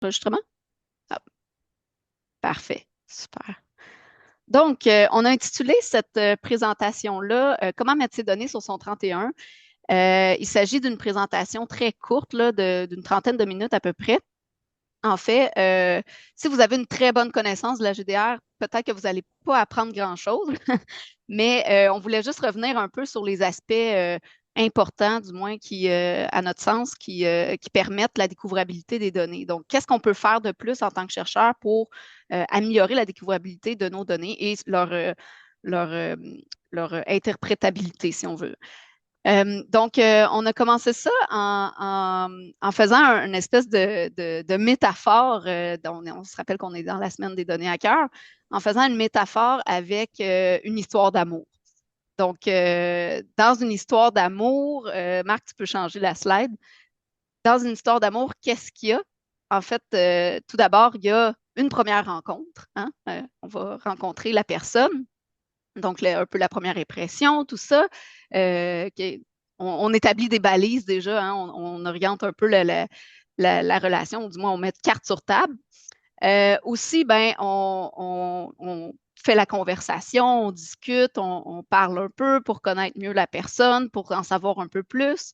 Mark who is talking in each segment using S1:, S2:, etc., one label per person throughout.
S1: Enregistrement? Ah, parfait. Super. Donc, on a intitulé cette présentation-là Comment mettre ses données sur son 31. Il s'agit d'une présentation très courte, là, d'une trentaine de minutes à peu près. En fait, si vous avez une très bonne connaissance de la GDR, peut-être que vous n'allez pas apprendre grand-chose, mais on voulait juste revenir un peu sur les aspects importants, du moins, à notre sens, qui permettent la découvrabilité des données. Donc, qu'est-ce qu'on peut faire de plus en tant que chercheur pour améliorer la découvrabilité de nos données et leur, euh, leur interprétabilité, si on veut. Donc, on a commencé ça en faisant une espèce de métaphore. On se rappelle qu'on est dans la semaine des données à cœur, en faisant une métaphore avec une histoire d'amour. Donc, dans une histoire d'amour, Marc, tu peux changer la slide. Dans une histoire d'amour, qu'est-ce qu'il y a? En fait, tout d'abord, il y a une première rencontre, hein. On va rencontrer la personne. Donc, un peu la première impression, tout ça. On établit des balises déjà, hein, on oriente un peu la relation, ou du moins on met de cartes sur table. Aussi, ben, on fait la conversation, on discute, on parle un peu pour connaître mieux la personne, pour en savoir un peu plus.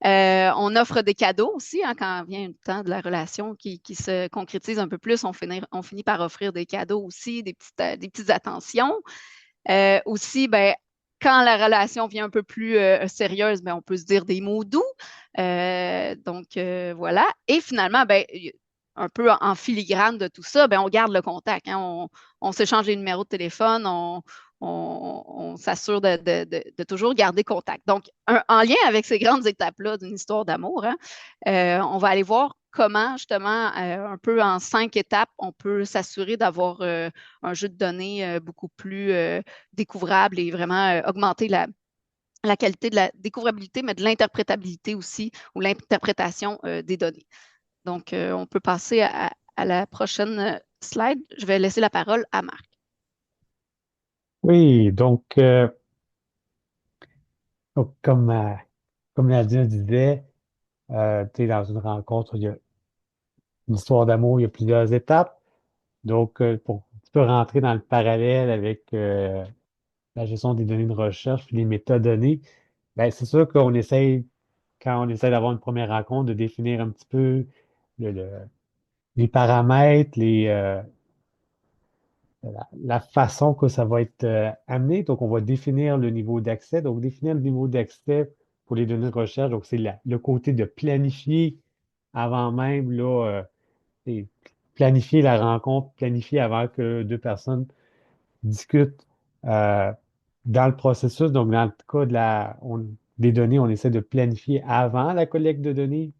S1: On offre des cadeaux aussi, hein, quand vient le temps de la relation qui se concrétise un peu plus, on finit par offrir des cadeaux aussi, des petites attentions. Aussi, ben, quand la relation vient un peu plus sérieuse, ben, on peut se dire des mots doux. Donc, voilà. Et finalement, ben, un peu en filigrane de tout ça, ben, on garde le contact, hein. On s'échange les numéros de téléphone, on s'assure de toujours garder contact. Donc, en lien avec ces grandes étapes-là d'une histoire d'amour, hein, on va aller voir comment, justement, un peu en 5 étapes, on peut s'assurer d'avoir un jeu de données beaucoup plus découvrable et vraiment augmenter la qualité de la découvrabilité, mais de l'interprétabilité aussi, ou l'interprétation des données. Donc, on peut passer à la prochaine slide. Je vais laisser la parole à Marc.
S2: Oui, donc, comme Nadia disait, tu es dans une rencontre, il y a une histoire d'amour, il y a plusieurs étapes. Donc, pour un petit peu rentrer dans le parallèle avec la gestion des données de recherche puis les métadonnées, ben, c'est sûr qu'on essaye, quand on essaie d'avoir une première rencontre, de définir un petit peu le- le- les paramètres, la façon que ça va être amené. Donc, on va définir le niveau d'accès. Donc, définir le niveau d'accès pour les données de recherche. Donc, c'est le côté de planifier avant même, là, et planifier la rencontre, planifier avant que deux personnes discutent euh, dans le processus. Donc, dans le cas des données, on essaie de planifier avant la collecte de données.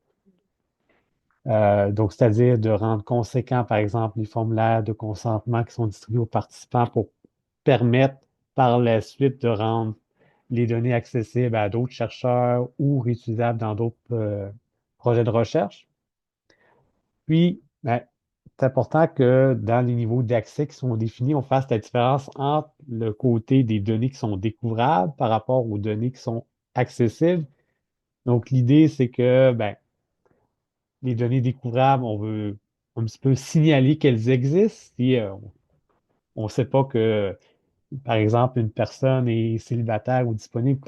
S2: Donc, c'est-à-dire de rendre conséquents, par exemple, les formulaires de consentement qui sont distribués aux participants pour permettre par la suite de rendre les données accessibles à d'autres chercheurs ou réutilisables dans d'autres projets de recherche. Puis, ben, c'est important que dans les niveaux d'accès qui sont définis, on fasse la différence entre le côté des données qui sont découvrables par rapport aux données qui sont accessibles. Donc, l'idée, c'est que ben, les données découvrables, on veut un petit peu signaler qu'elles existent. Si on ne sait pas que, par exemple, une personne est célibataire ou disponible,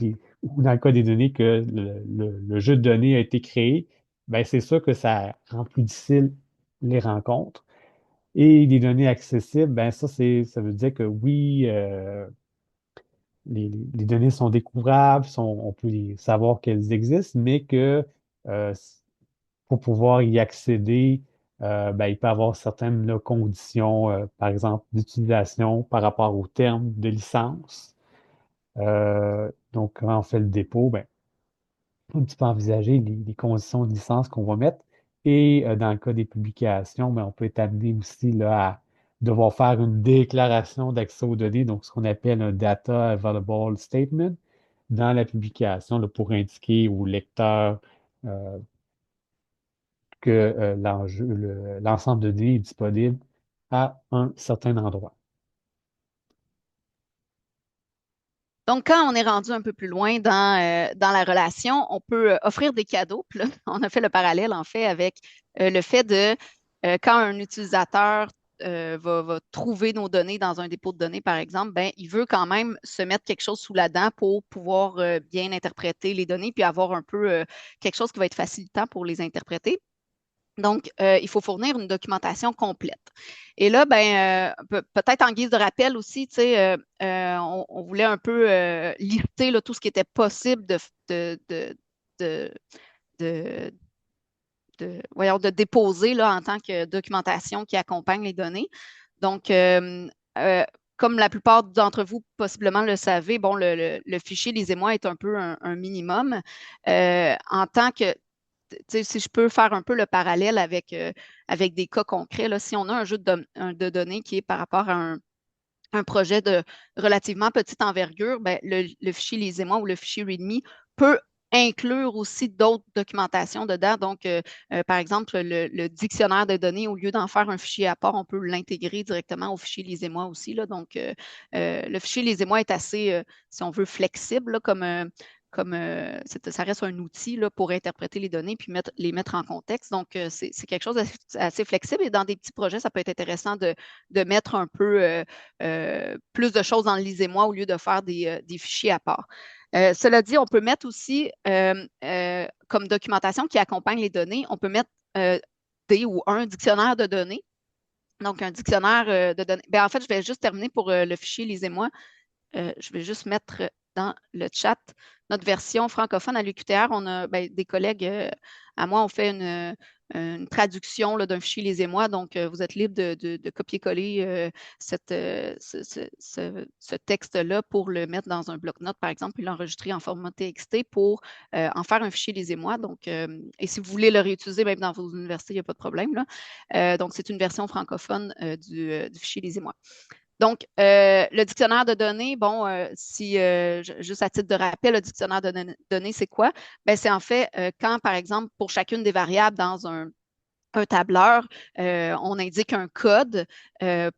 S2: ou dans le cas des données, que le jeu de données a été créé, ben c'est sûr que ça rend plus difficile les rencontres. Et les données accessibles, ben ça veut dire que oui, les données sont découvrables, on peut savoir qu'elles existent, mais que euh, pour pouvoir y accéder, ben, il peut y avoir certaines là, conditions, par exemple, d'utilisation par rapport aux termes de licence. Donc, quand on fait le dépôt, ben, un petit peu envisager les conditions de licence qu'on va mettre. Et dans le cas des publications, ben, on peut être amené aussi là, à devoir faire une déclaration d'accès aux données, donc ce qu'on appelle un Data Available Statement dans la publication là, pour indiquer au lecteur euh, que l'ensemble de données est disponible à un certain endroit.
S1: Donc, quand on est rendu un peu plus loin dans la relation, on peut offrir des cadeaux. Puis là, on a fait le parallèle, en fait, avec le fait de quand un utilisateur va trouver nos données dans un dépôt de données, par exemple, ben, il veut quand même se mettre quelque chose sous la dent pour pouvoir bien interpréter les données, puis avoir un peu quelque chose qui va être facilitant pour les interpréter. Donc, il faut fournir une documentation complète. Et là, ben, peut-être en guise de rappel aussi, tu sais, on voulait un peu lister là, tout ce qui était possible de, de, voyons, de déposer là, en tant que documentation qui accompagne les données. Donc, euh, comme la plupart d'entre vous possiblement le savez, bon, le fichier Les émois est un peu un minimum. En tant que si je peux faire un peu le parallèle avec des cas concrets, là, si on a un jeu de données qui est par rapport à un projet de relativement petite envergure, ben, le fichier Les émois ou le fichier README peut inclure aussi d'autres documentations dedans. Donc, par exemple, le dictionnaire de données, au lieu d'en faire un fichier à part, on peut l'intégrer directement au fichier Les émois aussi. Là. Donc, le fichier Les émois est assez, si on veut, flexible là, ça reste un outil là, pour interpréter les données puis les mettre en contexte. Donc, c'est quelque chose d'assez flexible et dans des petits projets, ça peut être intéressant de mettre un peu plus de choses dans le lisez-moi au lieu de faire des fichiers à part. Cela dit, on peut mettre aussi comme documentation qui accompagne les données, on peut mettre des ou un dictionnaire de données. Donc, un dictionnaire de données. Ben, en fait, je vais juste terminer pour le fichier lisez-moi. Je vais juste mettre dans le chat notre version francophone à l'UQTR. On a ben, des collègues à moi, on fait une traduction d'un fichier Les émois. Donc, vous êtes libre de copier-coller ce texte-là pour le mettre dans un bloc-notes, par exemple, puis l'enregistrer en format TXT pour en faire un fichier Les émois. Donc, et si vous voulez le réutiliser même dans vos universités, il n'y a pas de problème. Là. Donc, c'est une version francophone du fichier Les émois. Donc, le dictionnaire de données, bon, juste à titre de rappel, le dictionnaire de données, c'est quoi? Ben, c'est en fait quand, par exemple, pour chacune des variables dans un tableur, on indique un code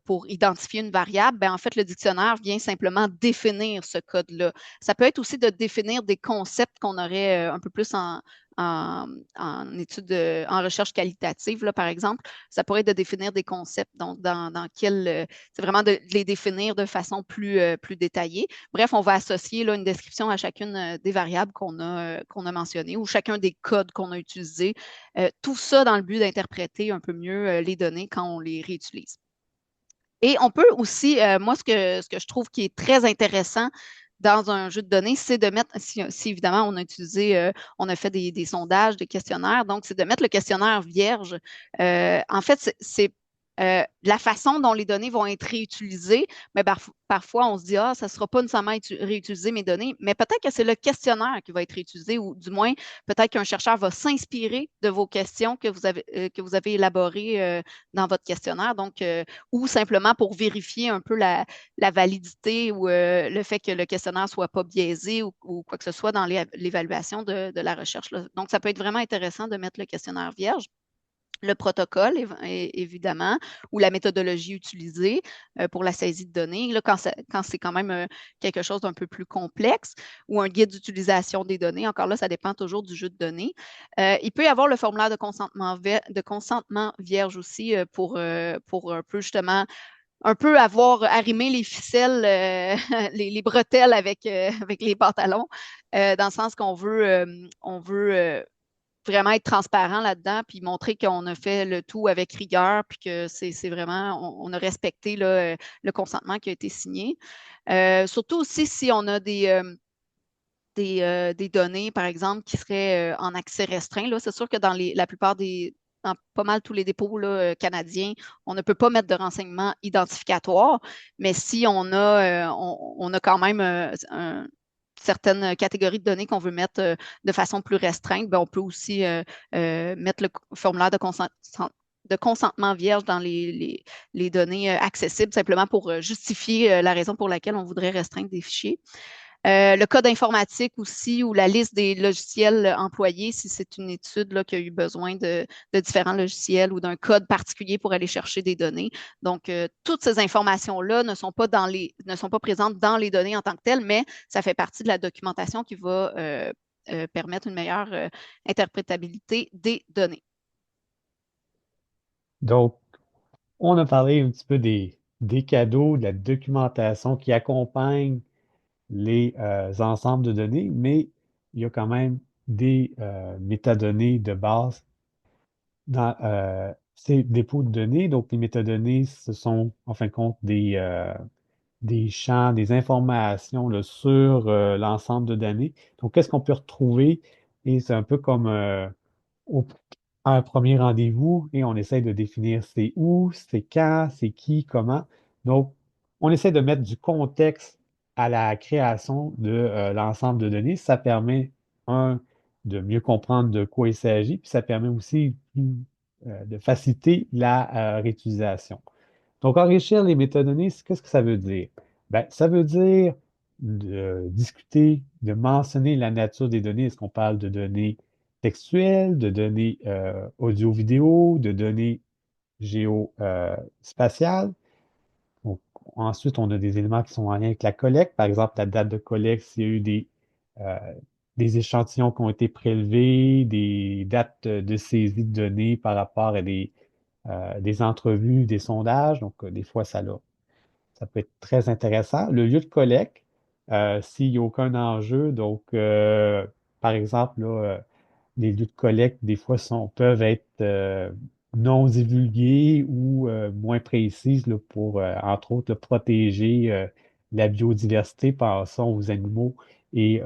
S1: pour identifier une variable, ben, en fait, le dictionnaire vient simplement définir ce code-là. Ça peut être aussi de définir des concepts qu'on aurait un peu plus en études, en recherche qualitative, là, par exemple. Ça pourrait être de définir des concepts, donc dans quel, c'est vraiment de les définir de façon plus détaillée. Bref, on va associer là, une description à chacune des variables qu'on a mentionnées ou chacun des codes qu'on a utilisés. Tout ça dans le but d'interpréter un peu mieux les données quand on les réutilise. Et on peut aussi, moi, ce que je trouve qui est très intéressant dans un jeu de données, c'est de mettre, si évidemment on a utilisé, on a fait des sondages, des questionnaires, donc c'est de mettre le questionnaire vierge. En fait, c'est la façon dont les données vont être réutilisées, mais parfois on se dit, ah, ça ne sera pas nécessairement réutiliser mes données, mais peut-être que c'est le questionnaire qui va être réutilisé, ou du moins, peut-être qu'un chercheur va s'inspirer de vos questions que vous avez élaborées dans votre questionnaire. Donc, ou simplement pour vérifier un peu la validité ou le fait que le questionnaire ne soit pas biaisé ou quoi que ce soit dans l'évaluation de la recherche. Là. Donc, ça peut être vraiment intéressant de mettre le questionnaire vierge. Le protocole, évidemment, ou la méthodologie utilisée pour la saisie de données, là, quand c'est quand même quelque chose d'un peu plus complexe, ou un guide d'utilisation des données. Encore là, ça dépend toujours du jeu de données. Il peut y avoir le formulaire de consentement vierge aussi pour un peu justement un peu avoir arrimé les ficelles, les bretelles avec les pantalons, dans le sens qu'on veut vraiment être transparent là-dedans, puis montrer qu'on a fait le tout avec rigueur, puis que c'est vraiment, on a respecté là, le consentement qui a été signé. Surtout aussi si on a des données, par exemple, qui seraient en accès restreint. Là, c'est sûr que la plupart dans pas mal tous les dépôts là, canadiens, on ne peut pas mettre de renseignements identificatoires, mais si on a quand même certaines catégories de données qu'on veut mettre de façon plus restreinte, ben, on peut aussi mettre le formulaire de consentement vierge dans les données accessibles, simplement pour justifier la raison pour laquelle on voudrait restreindre des fichiers. Le code informatique aussi ou la liste des logiciels employés si c'est une étude là, qui a eu besoin de différents logiciels ou d'un code particulier pour aller chercher des données. Donc, toutes ces informations-là ne sont pas présentes dans les données en tant que telles, mais ça fait partie de la documentation qui va permettre une meilleure interprétabilité des données.
S2: Donc, on a parlé un petit peu des cadeaux, de la documentation qui accompagne les ensembles de données, mais il y a quand même des métadonnées de base dans ces dépôts de données. Donc, les métadonnées, ce sont en fin de compte des champs, des informations là, sur l'ensemble de données. Donc, qu'est-ce qu'on peut retrouver? Et c'est un peu comme au- à un premier rendez-vous et on essaie de définir c'est où, c'est quand, c'est qui, comment. Donc, on essaie de mettre du contexte à la création de l'ensemble de données. Ça permet, un, de mieux comprendre de quoi il s'agit, puis ça permet aussi de faciliter la réutilisation. Donc, enrichir les métadonnées, qu'est-ce que ça veut dire? Ben, ça veut dire de discuter, de mentionner la nature des données. Est-ce qu'on parle de données textuelles, de données audio-vidéo, de données géospatiales? Donc, ensuite, on a des éléments qui sont en lien avec la collecte. Par exemple, la date de collecte, s'il y a eu euh, des échantillons qui ont été prélevés, des dates de saisie de données par rapport à des entrevues, des sondages. Donc, des fois, ça peut être très intéressant. Le lieu de collecte, s'il n'y a aucun enjeu, donc, par exemple, là, les lieux de collecte, des fois, peuvent être non divulgués ou moins précises là, pour, entre autres, là, protéger la biodiversité, pensons aux animaux et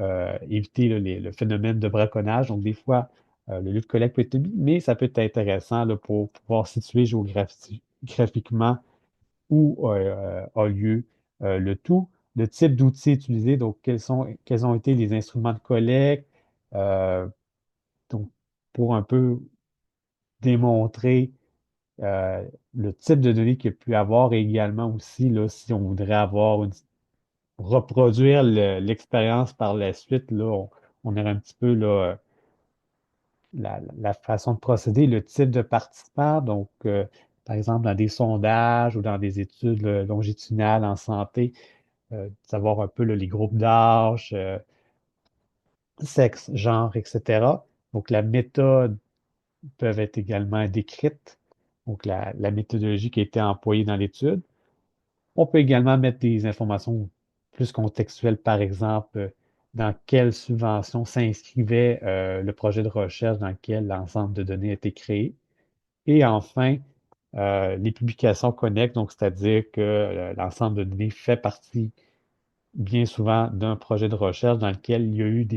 S2: éviter là, le phénomène de braconnage. Donc, des fois, le lieu de collecte peut être mis, mais ça peut être intéressant là, pour pouvoir situer géographiquement où a lieu le tout, le type d'outils utilisés, donc quels ont été les instruments de collecte, euh, donc pour un peu démontrer euh, le type de données qu'il y a pu avoir et également aussi là, si on voudrait reproduire l'expérience par la suite, là, on aurait un petit peu là, la façon de procéder, le type de participant, donc par exemple dans des sondages ou dans des études longitudinales en santé, savoir un peu là, les groupes d'âge, sexe, genre, etc. Donc, la méthode peut être également décrite, donc la méthodologie qui a été employée dans l'étude. On peut également mettre des informations plus contextuelles, par exemple, dans quelle subvention s'inscrivait le projet de recherche dans lequel l'ensemble de données a été créé. Et enfin, les publications connexes, donc c'est-à-dire que l'ensemble de données fait partie bien souvent d'un projet de recherche dans lequel il y a eu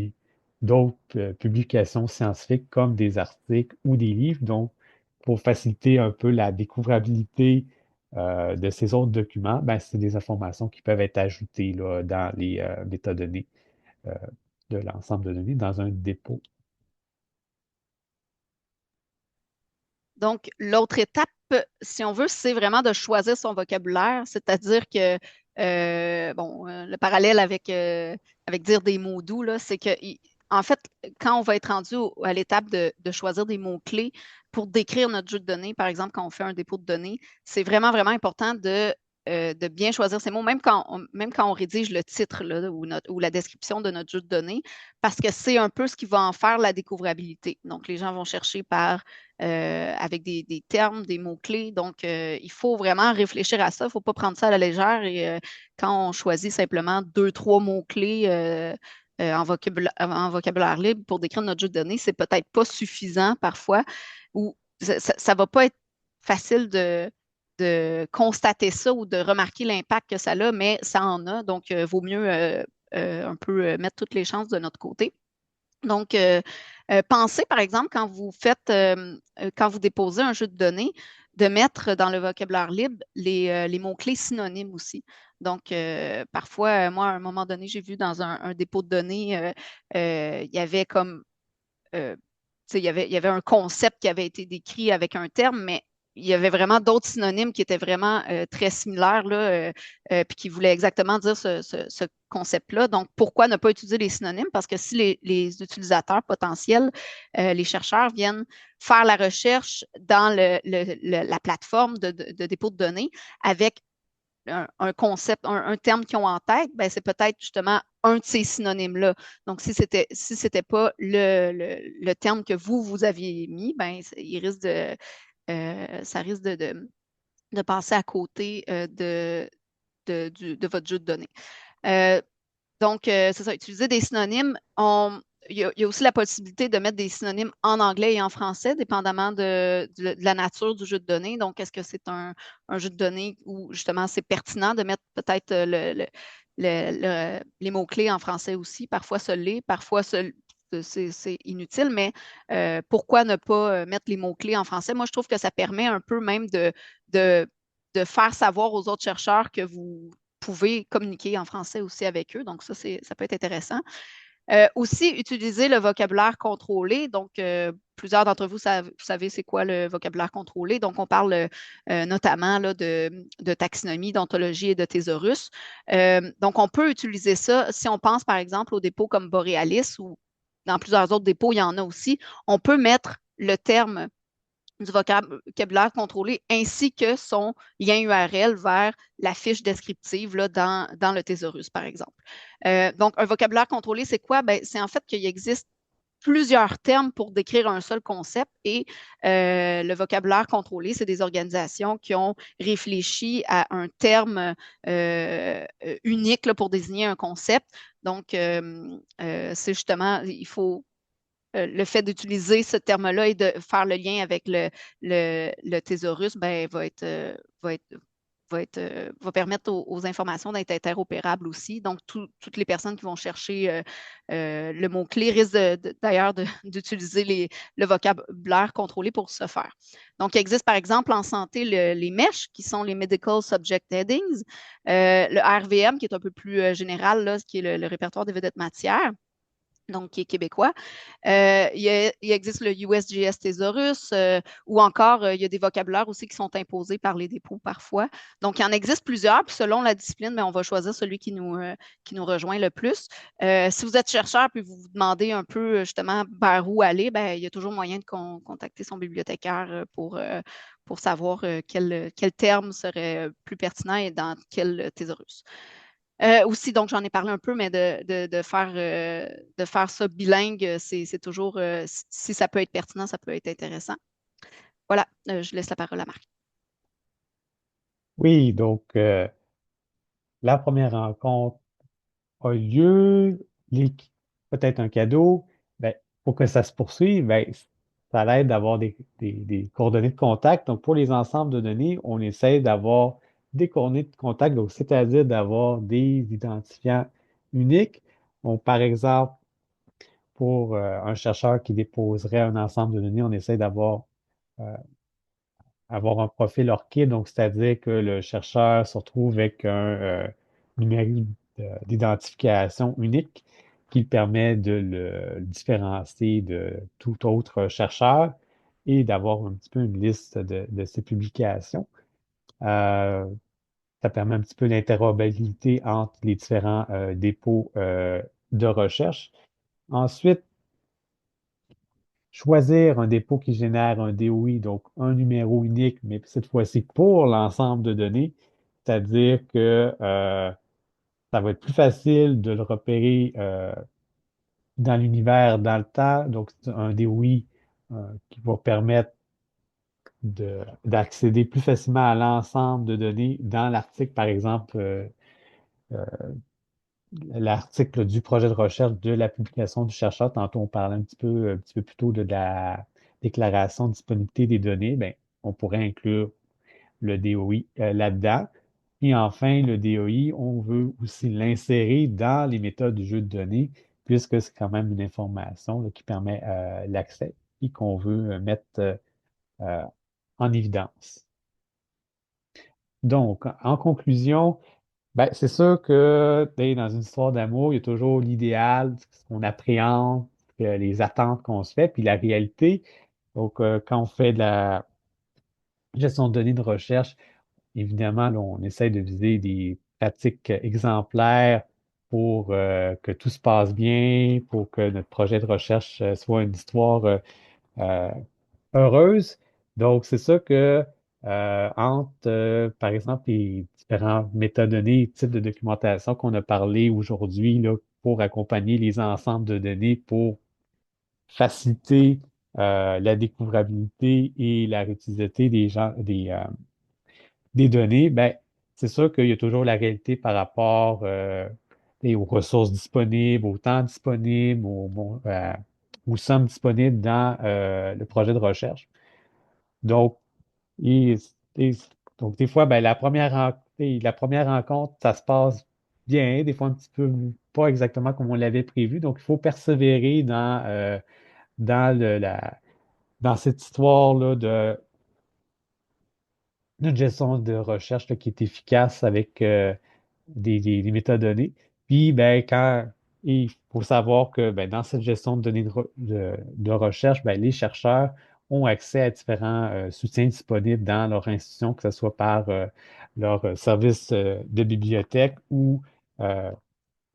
S2: d'autres publications scientifiques comme des articles ou des livres. Donc, pour faciliter un peu la découvrabilité de ces autres documents, ben, c'est des informations qui peuvent être ajoutées là, dans les métadonnées euh, de l'ensemble de données dans un dépôt.
S1: Donc, l'autre étape, si on veut, c'est vraiment de choisir son vocabulaire, c'est-à-dire que, bon, le parallèle avec dire des mots doux, là, c'est que, en fait, quand on va être rendu à l'étape de choisir des mots-clés pour décrire notre jeu de données, par exemple, quand on fait un dépôt de données, c'est vraiment, vraiment important de bien choisir ces mots, même quand on rédige le titre là, ou la description de notre jeu de données, parce que c'est un peu ce qui va en faire la découvrabilité. Donc, les gens vont chercher avec des termes, des mots-clés. Donc, il faut vraiment réfléchir à ça. Il ne faut pas prendre ça à la légère. Et quand on choisit simplement deux, trois mots-clés en vocabulaire libre pour décrire notre jeu de données, c'est peut-être pas suffisant parfois ou ça ne va pas être facile de constater ça ou de remarquer l'impact que ça a, mais ça en a. Donc, il vaut mieux un peu mettre toutes les chances de notre côté. Donc, pensez, par exemple, quand vous déposez un jeu de données, de mettre dans le vocabulaire libre les mots-clés synonymes aussi. Donc, parfois, moi, à un moment donné, j'ai vu dans un dépôt de données, il y avait comme tu sais, il y avait un concept qui avait été décrit avec un terme, mais il y avait vraiment d'autres synonymes qui étaient vraiment très similaires, là, puis qui voulaient exactement dire ce concept-là. Donc, pourquoi ne pas utiliser les synonymes? Parce que si les utilisateurs potentiels, les chercheurs viennent faire la recherche dans la plateforme de dépôt de données avec un concept, un terme qu'ils ont en tête, ben, c'est peut-être justement un de ces synonymes-là. Donc, si c'était pas le terme que vous aviez mis, ben, il risque ça risque de passer à côté de votre jeu de données. Euh, donc, c'est ça, utiliser des synonymes. Il y a aussi la possibilité de mettre des synonymes en anglais et en français, dépendamment de la nature du jeu de données. Donc, est-ce que c'est un jeu de données où justement c'est pertinent de mettre peut-être les mots-clés en français aussi? Parfois, ça l'est, parfois, c'est inutile, mais pourquoi ne pas mettre les mots-clés en français? Moi, je trouve que ça permet un peu même de, de faire savoir aux autres chercheurs que vous pouvez communiquer en français aussi avec eux. Donc, ça peut être intéressant. Aussi, utiliser le vocabulaire contrôlé. Donc, plusieurs d'entre vous savez c'est quoi le vocabulaire contrôlé. Donc, on parle notamment là, de taxonomie, d'ontologie et de thésaurus. Donc, on peut utiliser ça si on pense, par exemple, aux dépôts comme Borealis ou dans plusieurs autres dépôts, il y en a aussi. On peut mettre le terme du vocabulaire contrôlé ainsi que son lien URL vers la fiche descriptive là, dans le thésaurus, par exemple. Donc, un vocabulaire contrôlé, c'est quoi? Ben, c'est en fait qu'il existe plusieurs termes pour décrire un seul concept et le vocabulaire contrôlé, c'est des organisations qui ont réfléchi à un terme unique là, pour désigner un concept. Donc, c'est justement, il faut le fait d'utiliser ce terme-là et de faire le lien avec le thésaurus, ben, va être, va permettre aux informations d'être interopérables aussi. Donc, toutes les personnes qui vont chercher le mot-clé risquent d'ailleurs d'utiliser le vocabulaire contrôlé pour ce faire. Donc, il existe par exemple en santé les MESH, qui sont les Medical Subject Headings, le RVM, qui est un peu plus général, là, qui est le répertoire des vedettes matières, donc qui est québécois. Il existe le USGS Thesaurus ou encore il y a des vocabulaires aussi qui sont imposés par les dépôts parfois. Donc, il en existe plusieurs, puis selon la discipline, mais on va choisir celui qui nous rejoint le plus. Si vous êtes chercheur puis vous vous demandez un peu justement vers où aller, ben, il y a toujours moyen de contacter son bibliothécaire pour savoir quel terme serait plus pertinent et dans quel thésaurus. Aussi, donc j'en ai parlé un peu, mais de faire ça bilingue, c'est toujours, si ça peut être pertinent, ça peut être intéressant. Voilà, je laisse la parole à Marc.
S2: Oui, donc la première rencontre a lieu, les- peut-être un cadeau, ben, pour que ça se poursuive, ben, ça l'aide d'avoir des coordonnées de contact. Donc, pour les ensembles de données, on essaie d'avoir des coordonnées de contact, donc c'est-à-dire d'avoir des identifiants uniques. Donc, par exemple, pour un chercheur qui déposerait un ensemble de données, on essaie euh, avoir un profil ORCID, donc c'est-à-dire que le chercheur se retrouve avec un numérique d'identification unique qui permet de le différencier de tout autre chercheur et d'avoir un petit peu une liste de ses publications. Euh, Ça permet un petit peu l'interopérabilité entre les différents dépôts de recherche. Ensuite, choisir un dépôt qui génère un DOI, donc un numéro unique, mais cette fois-ci pour l'ensemble de données, c'est-à-dire que ça va être plus facile de le repérer dans l'univers, dans le temps, donc c'est un DOI qui va permettre d'accéder plus facilement à l'ensemble de données dans l'article, par exemple, euh, l'article du projet de recherche de la publication du chercheur. Tantôt, on parlait un petit peu plus tôt de la déclaration de disponibilité des données. Bien, on pourrait inclure le DOI là-dedans. Et enfin, le DOI, on veut aussi l'insérer dans les méthodes du jeu de données, puisque c'est quand même une information là, qui permet l'accès et qu'on veut mettre euh, en évidence. Donc, en conclusion, ben, c'est sûr que dans une histoire d'amour, il y a toujours l'idéal, ce qu'on appréhende, les attentes qu'on se fait, puis la réalité. Donc, quand on fait de la gestion de données de recherche, évidemment, là, on essaie de viser des pratiques exemplaires pour que tout se passe bien, pour que notre projet de recherche soit une histoire euh, heureuse. Donc, c'est ça que entre, par exemple, les différentes métadonnées, types de documentation qu'on a parlé aujourd'hui là, pour accompagner les ensembles de données, pour faciliter la découvrabilité et la réutilisabilité des données, ben, c'est sûr qu'il y a toujours la réalité par rapport aux ressources disponibles, au temps disponible, aux sommes disponibles dans le projet de recherche. Donc, et, et- donc des fois, ben, la première rencontre, ça se passe bien, des fois un petit peu pas exactement comme on l'avait prévu. Donc, il faut persévérer dans dans cette histoire-là d'une gestion de recherche là, qui est efficace avec des métadonnées. Puis, ben, il faut savoir que ben, dans cette gestion de données de recherche, ben, les chercheurs ont accès à différents soutiens disponibles dans leur institution, que ce soit par leur service de bibliothèque ou euh,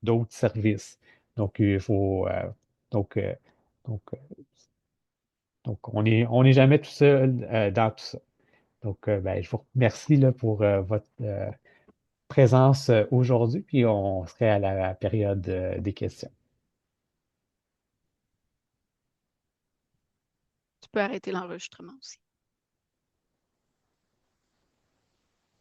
S2: d'autres services. Donc, il faut donc, euh, donc, euh, donc, on n'est jamais tout seul dans tout ça. Donc, ben, je vous remercie là, pour votre présence aujourd'hui, puis on serait à la période des questions.
S1: Tu peux arrêter l'enregistrement aussi.